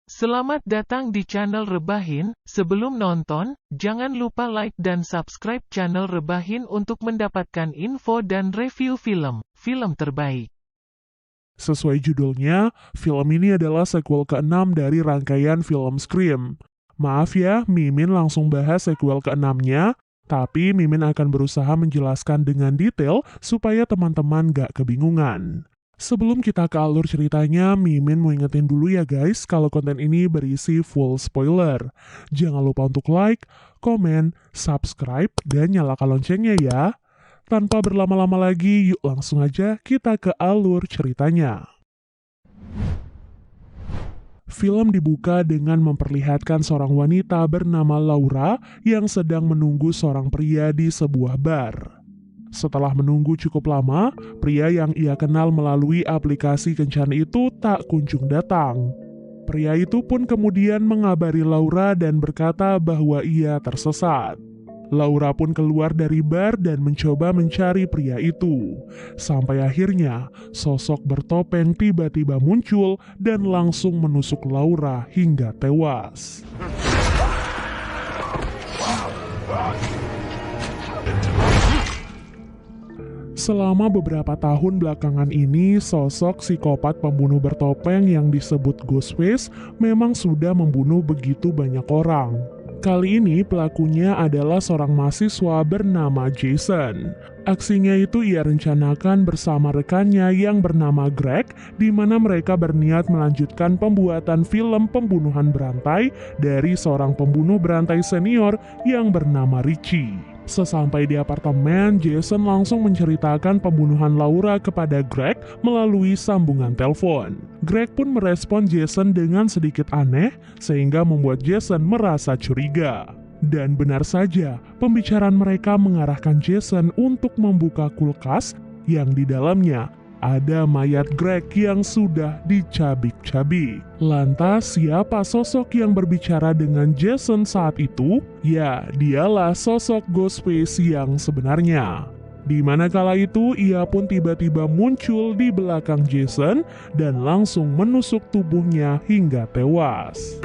Selamat datang di channel Rebahin. Sebelum nonton, jangan lupa like dan subscribe channel Rebahin untuk mendapatkan info dan review film terbaik. Sesuai judulnya, film ini adalah sequel ke-6 dari rangkaian film Scream. Maaf ya, Mimin langsung bahas sequel ke-6-nya, tapi Mimin akan berusaha menjelaskan dengan detail supaya teman-teman gak kebingungan. Sebelum kita ke alur ceritanya, Mimin mau ingetin dulu ya guys, kalau konten ini berisi full spoiler. Jangan lupa untuk like, komen, subscribe, dan nyalakan loncengnya ya. Tanpa berlama-lama lagi, yuk langsung aja kita ke alur ceritanya. Film dibuka dengan memperlihatkan seorang wanita bernama Laura yang sedang menunggu seorang pria di sebuah bar. Setelah menunggu cukup lama, pria yang ia kenal melalui aplikasi kencan itu tak kunjung datang. Pria itu pun kemudian mengabari Laura dan berkata bahwa ia tersesat. Laura pun keluar dari bar dan mencoba mencari pria itu. Sampai akhirnya, sosok bertopeng tiba-tiba muncul dan langsung menusuk Laura hingga tewas. Selama beberapa tahun belakangan ini, sosok psikopat pembunuh bertopeng yang disebut Ghostface memang sudah membunuh begitu banyak orang. Kali ini pelakunya adalah seorang mahasiswa bernama Jason. Aksinya itu ia rencanakan bersama rekannya yang bernama Greg, di mana mereka berniat melanjutkan pembuatan film pembunuhan berantai dari seorang pembunuh berantai senior yang bernama Richie. Sesampai di apartemen, Jason langsung menceritakan pembunuhan Laura kepada Greg melalui sambungan telepon. Greg pun merespon Jason dengan sedikit aneh, sehingga membuat Jason merasa curiga. Dan benar saja, pembicaraan mereka mengarahkan Jason untuk membuka kulkas yang di dalamnya ada mayat Greg yang sudah dicabik-cabik. Lantas, siapa sosok yang berbicara dengan Jason saat itu? Ya, dialah sosok Ghostface yang sebenarnya. Di mana kala itu, ia pun tiba-tiba muncul di belakang Jason dan langsung menusuk tubuhnya hingga tewas.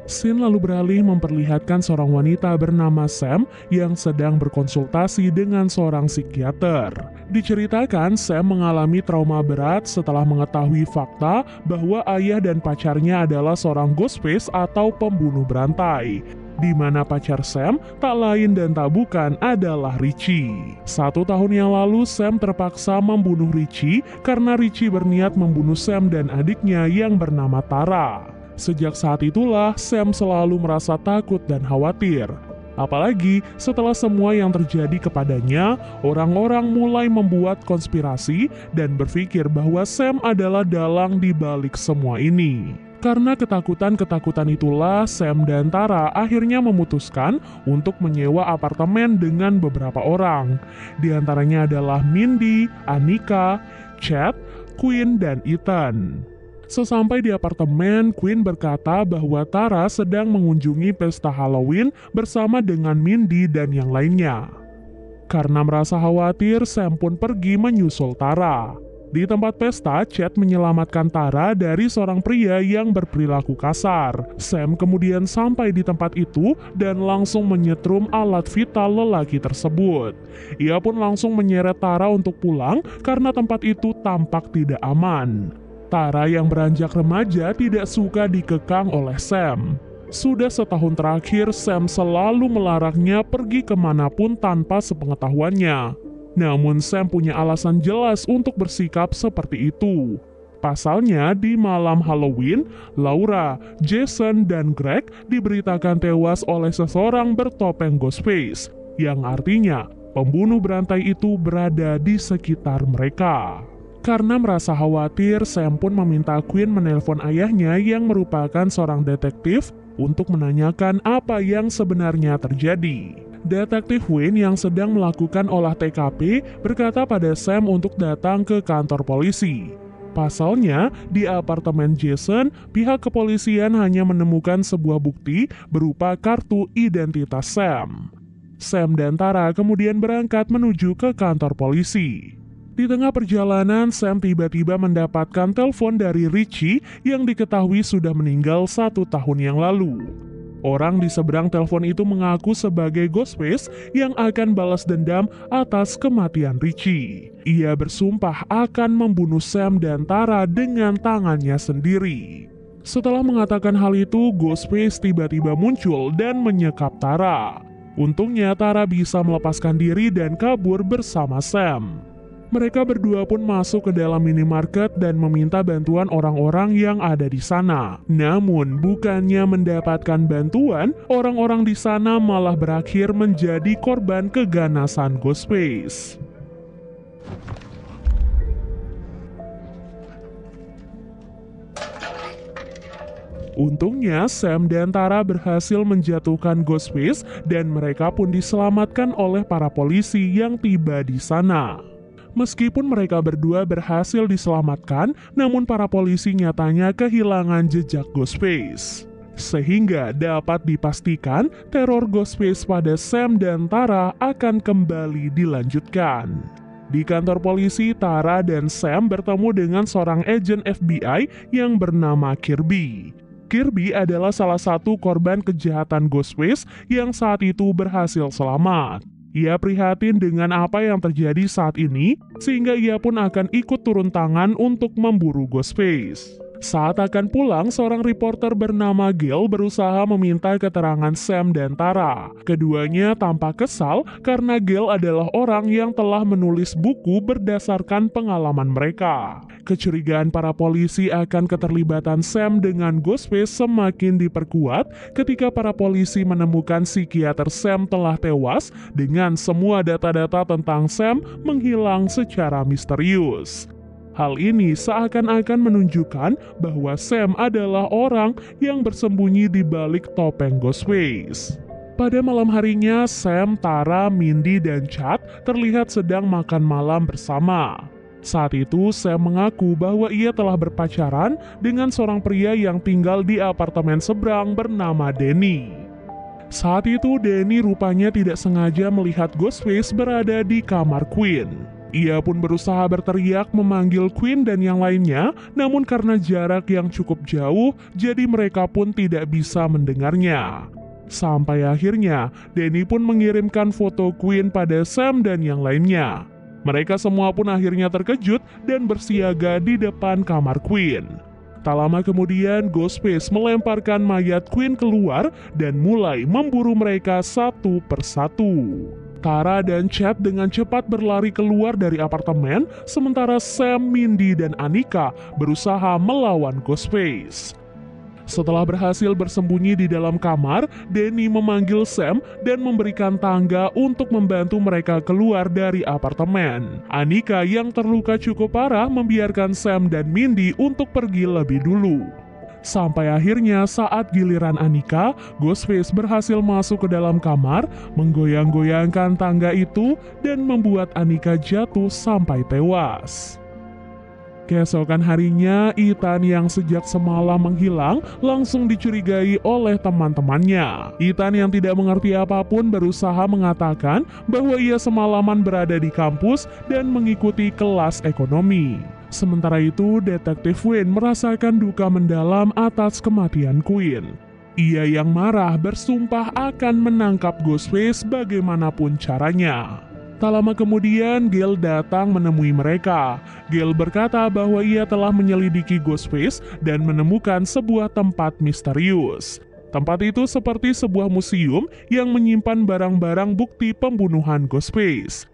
Scene lalu beralih memperlihatkan seorang wanita bernama Sam yang sedang berkonsultasi dengan seorang psikiater. Diceritakan Sam mengalami trauma berat setelah mengetahui fakta bahwa ayah dan pacarnya adalah seorang Ghostface atau pembunuh berantai, di mana pacar Sam tak lain dan tak bukan adalah Richie. 1 tahun yang lalu Sam terpaksa membunuh Richie karena Richie berniat membunuh Sam dan adiknya yang bernama Tara. Sejak saat itulah Sam selalu merasa takut dan khawatir. Apalagi setelah semua yang terjadi kepadanya, orang-orang mulai membuat konspirasi dan berpikir bahwa Sam adalah dalang di balik semua ini. Karena ketakutan-ketakutan itulah, Sam dan Tara akhirnya memutuskan untuk menyewa apartemen dengan beberapa orang. Di antaranya adalah Mindy, Anika, Chad, Quinn, dan Ethan. Sesampai di apartemen, Quinn berkata bahwa Tara sedang mengunjungi pesta Halloween bersama dengan Mindy dan yang lainnya. Karena merasa khawatir, Sam pun pergi menyusul Tara. Di tempat pesta, Chad menyelamatkan Tara dari seorang pria yang berperilaku kasar. Sam kemudian sampai di tempat itu dan langsung menyetrum alat vital lelaki tersebut. Ia pun langsung menyeret Tara untuk pulang karena tempat itu tampak tidak aman. Tara yang beranjak remaja tidak suka dikekang oleh Sam. Sudah setahun terakhir, Sam selalu melarangnya pergi kemanapun tanpa sepengetahuannya. Namun Sam punya alasan jelas untuk bersikap seperti itu. Pasalnya, di malam Halloween, Laura, Jason, dan Greg diberitakan tewas oleh seseorang bertopeng Ghostface, yang artinya pembunuh berantai itu berada di sekitar mereka. Karena merasa khawatir, Sam pun meminta Quinn menelpon ayahnya yang merupakan seorang detektif untuk menanyakan apa yang sebenarnya terjadi. Detektif Wayne yang sedang melakukan olah TKP berkata pada Sam untuk datang ke kantor polisi. Pasalnya, di apartemen Jason, pihak kepolisian hanya menemukan sebuah bukti berupa kartu identitas Sam. Sam dan Tara kemudian berangkat menuju ke kantor polisi. Di tengah perjalanan, Sam tiba-tiba mendapatkan telepon dari Richie yang diketahui sudah meninggal 1 tahun yang lalu. Orang di seberang telepon itu mengaku sebagai Ghostface yang akan balas dendam atas kematian Richie. Ia bersumpah akan membunuh Sam dan Tara dengan tangannya sendiri. Setelah mengatakan hal itu, Ghostface tiba-tiba muncul dan menyekap Tara. Untungnya Tara bisa melepaskan diri dan kabur bersama Sam. Mereka berdua pun masuk ke dalam minimarket dan meminta bantuan orang-orang yang ada di sana. Namun, bukannya mendapatkan bantuan, orang-orang di sana malah berakhir menjadi korban keganasan Ghostface. Untungnya, Sam dan Tara berhasil menjatuhkan Ghostface dan mereka pun diselamatkan oleh para polisi yang tiba di sana. Meskipun mereka berdua berhasil diselamatkan, namun para polisi nyatanya kehilangan jejak Ghostface. Sehingga dapat dipastikan teror Ghostface pada Sam dan Tara akan kembali dilanjutkan. Di kantor polisi, Tara dan Sam bertemu dengan seorang agen FBI yang bernama Kirby. Kirby adalah salah satu korban kejahatan Ghostface yang saat itu berhasil selamat. Ia prihatin dengan apa yang terjadi saat ini, sehingga ia pun akan ikut turun tangan untuk memburu Ghostface. Saat akan pulang, seorang reporter bernama Gil berusaha meminta keterangan Sam dan Tara. Keduanya tampak kesal karena Gil adalah orang yang telah menulis buku berdasarkan pengalaman mereka. Kecurigaan para polisi akan keterlibatan Sam dengan Ghostface semakin diperkuat ketika para polisi menemukan psikiater Sam telah tewas dengan semua data-data tentang Sam menghilang secara misterius. Hal ini seakan-akan menunjukkan bahwa Sam adalah orang yang bersembunyi di balik topeng Ghostface. Pada malam harinya, Sam, Tara, Mindy, dan Chad terlihat sedang makan malam bersama. Saat itu, Sam mengaku bahwa ia telah berpacaran dengan seorang pria yang tinggal di apartemen seberang bernama Danny. Saat itu, Danny rupanya tidak sengaja melihat Ghostface berada di kamar Queen. Ia pun berusaha berteriak memanggil Queen dan yang lainnya, namun karena jarak yang cukup jauh, jadi mereka pun tidak bisa mendengarnya. Sampai akhirnya, Danny pun mengirimkan foto Queen pada Sam dan yang lainnya. Mereka semua pun akhirnya terkejut dan bersiaga di depan kamar Queen. Tak lama kemudian, Ghostface melemparkan mayat Queen keluar dan mulai memburu mereka satu persatu. Tara dan Chad dengan cepat berlari keluar dari apartemen, sementara Sam, Mindy, dan Anika berusaha melawan Ghostface. Setelah berhasil bersembunyi di dalam kamar, Danny memanggil Sam dan memberikan tangga untuk membantu mereka keluar dari apartemen. Anika yang terluka cukup parah membiarkan Sam dan Mindy untuk pergi lebih dulu. Sampai akhirnya saat giliran Anika, Ghostface berhasil masuk ke dalam kamar, menggoyang-goyangkan tangga itu, dan membuat Anika jatuh sampai tewas. Keesokan harinya, Ethan yang sejak semalam menghilang langsung dicurigai oleh teman-temannya. Ethan yang tidak mengerti apapun berusaha mengatakan bahwa ia semalaman berada di kampus dan mengikuti kelas ekonomi. Sementara itu, Detektif Wayne merasakan duka mendalam atas kematian Queen. Ia yang marah bersumpah akan menangkap Ghostface bagaimanapun caranya. Tak lama kemudian, Gil datang menemui mereka. Gil berkata bahwa ia telah menyelidiki Ghostface dan menemukan sebuah tempat misterius. Tempat itu seperti sebuah museum yang menyimpan barang-barang bukti pembunuhan Ghostface.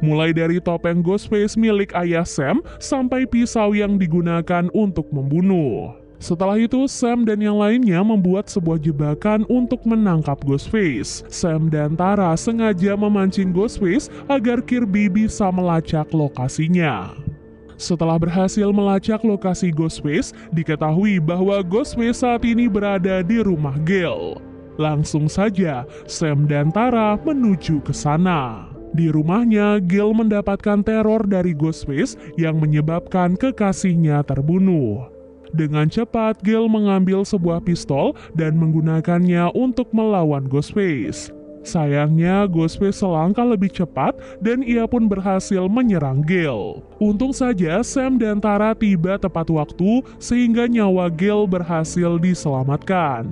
Mulai dari topeng Ghostface milik ayah Sam sampai pisau yang digunakan untuk membunuh. Setelah itu, Sam dan yang lainnya membuat sebuah jebakan untuk menangkap Ghostface. Sam dan Tara sengaja memancing Ghostface agar Kirby bisa melacak lokasinya. Setelah berhasil melacak lokasi Ghostface, diketahui bahwa Ghostface saat ini berada di rumah Gil. Langsung saja, Sam dan Tara menuju ke sana. Di rumahnya, Gil mendapatkan teror dari Ghostface yang menyebabkan kekasihnya terbunuh. Dengan cepat, Gil mengambil sebuah pistol dan menggunakannya untuk melawan Ghostface. Sayangnya, Ghostface selangkah lebih cepat dan ia pun berhasil menyerang Gale. Untung saja Sam dan Tara tiba tepat waktu sehingga nyawa Gale berhasil diselamatkan.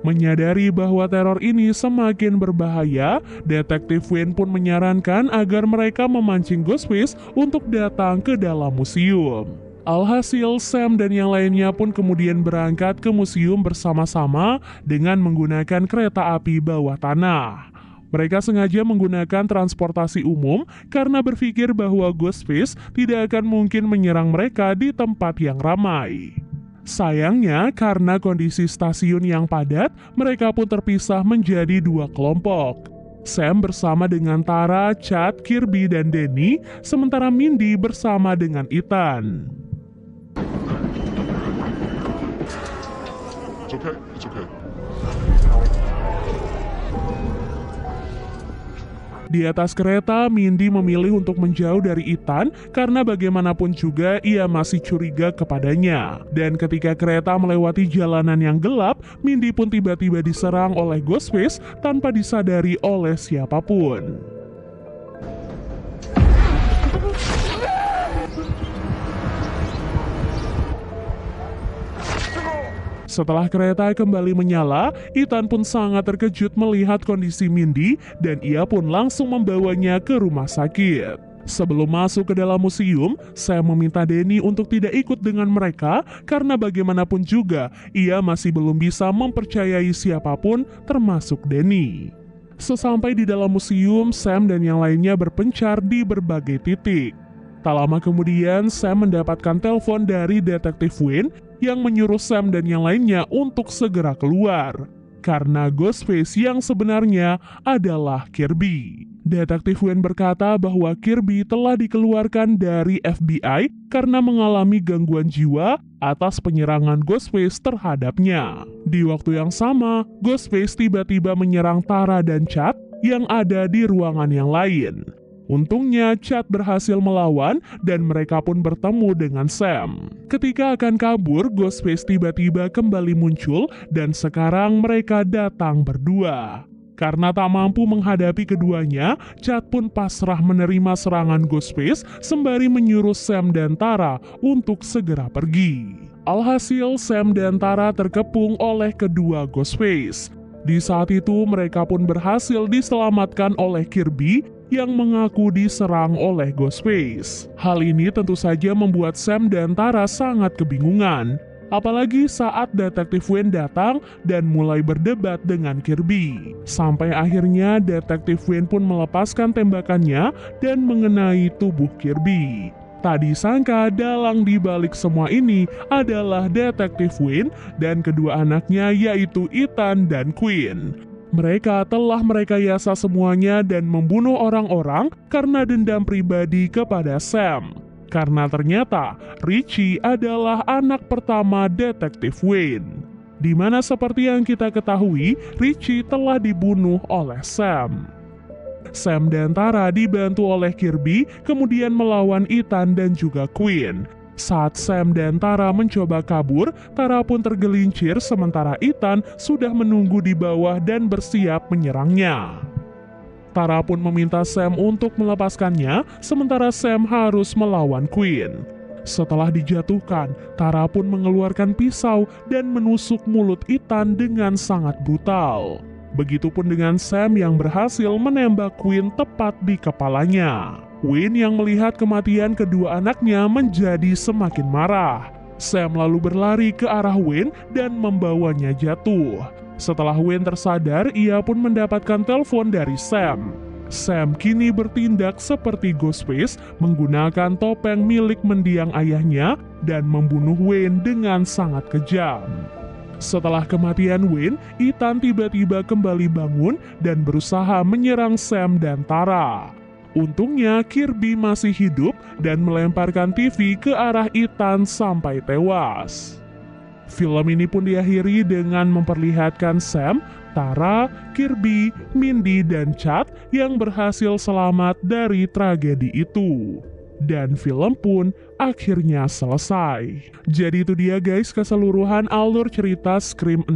Menyadari bahwa teror ini semakin berbahaya, Detektif Wayne pun menyarankan agar mereka memancing Ghostface untuk datang ke dalam museum. Alhasil, Sam dan yang lainnya pun kemudian berangkat ke museum bersama-sama dengan menggunakan kereta api bawah tanah. Mereka sengaja menggunakan transportasi umum karena berpikir bahwa Ghostface tidak akan mungkin menyerang mereka di tempat yang ramai. Sayangnya, karena kondisi stasiun yang padat, mereka pun terpisah menjadi dua kelompok. Sam bersama dengan Tara, Chad, Kirby, dan Danny, sementara Mindy bersama dengan Ethan. It's okay. It's okay. Di atas kereta, Mindy memilih untuk menjauh dari Ethan karena bagaimanapun juga ia masih curiga kepadanya. Dan ketika kereta melewati jalanan yang gelap, Mindy pun tiba-tiba diserang oleh Ghostface tanpa disadari oleh siapapun. Setelah kereta kembali menyala, Ethan pun sangat terkejut melihat kondisi Mindy dan ia pun langsung membawanya ke rumah sakit. Sebelum masuk ke dalam museum, Sam meminta Danny untuk tidak ikut dengan mereka karena bagaimanapun juga ia masih belum bisa mempercayai siapapun termasuk Danny. Sesampai di dalam museum, Sam dan yang lainnya berpencar di berbagai titik. Tak lama kemudian, Sam mendapatkan telepon dari Detektif Wayne yang menyuruh Sam dan yang lainnya untuk segera keluar. Karena Ghostface yang sebenarnya adalah Kirby. Detektif Wayne berkata bahwa Kirby telah dikeluarkan dari FBI karena mengalami gangguan jiwa atas penyerangan Ghostface terhadapnya. Di waktu yang sama, Ghostface tiba-tiba menyerang Tara dan Chad yang ada di ruangan yang lain. Untungnya, Chad berhasil melawan dan mereka pun bertemu dengan Sam. Ketika akan kabur, Ghostface tiba-tiba kembali muncul dan sekarang mereka datang berdua. Karena tak mampu menghadapi keduanya, Chad pun pasrah menerima serangan Ghostface sembari menyuruh Sam dan Tara untuk segera pergi. Alhasil, Sam dan Tara terkepung oleh kedua Ghostface. Di saat itu, mereka pun berhasil diselamatkan oleh Kirby yang mengaku diserang oleh Ghostface. Hal ini tentu saja membuat Sam dan Tara sangat kebingungan. Apalagi saat Detektif Wayne datang dan mulai berdebat dengan Kirby. Sampai akhirnya Detektif Wayne pun melepaskan tembakannya dan mengenai tubuh Kirby. Tak disangka dalang dibalik semua ini adalah Detektif Wayne dan kedua anaknya yaitu Ethan dan Quinn. Mereka telah merekayasa semuanya dan membunuh orang-orang karena dendam pribadi kepada Sam. Karena ternyata Richie adalah anak pertama Detektif Wayne. Di mana seperti yang kita ketahui, Richie telah dibunuh oleh Sam. Sam dan Tara dibantu oleh Kirby, kemudian melawan Ethan dan juga Quinn. Saat Sam dan Tara mencoba kabur, Tara pun tergelincir sementara Ethan sudah menunggu di bawah dan bersiap menyerangnya. Tara pun meminta Sam untuk melepaskannya, sementara Sam harus melawan Quinn. Setelah dijatuhkan, Tara pun mengeluarkan pisau dan menusuk mulut Ethan dengan sangat brutal. Begitupun dengan Sam yang berhasil menembak Quinn tepat di kepalanya. Wayne yang melihat kematian kedua anaknya menjadi semakin marah. Sam lalu berlari ke arah Wayne dan membawanya jatuh. Setelah Wayne tersadar, ia pun mendapatkan telepon dari Sam. Sam kini bertindak seperti Ghostface menggunakan topeng milik mendiang ayahnya dan membunuh Wayne dengan sangat kejam. Setelah kematian Wayne, Ethan tiba-tiba kembali bangun dan berusaha menyerang Sam dan Tara. Untungnya Kirby masih hidup dan melemparkan TV ke arah Ethan sampai tewas. Film ini pun diakhiri dengan memperlihatkan Sam, Tara, Kirby, Mindy, dan Chad yang berhasil selamat dari tragedi itu. Dan film pun akhirnya selesai. Jadi itu dia guys keseluruhan alur cerita Scream 6.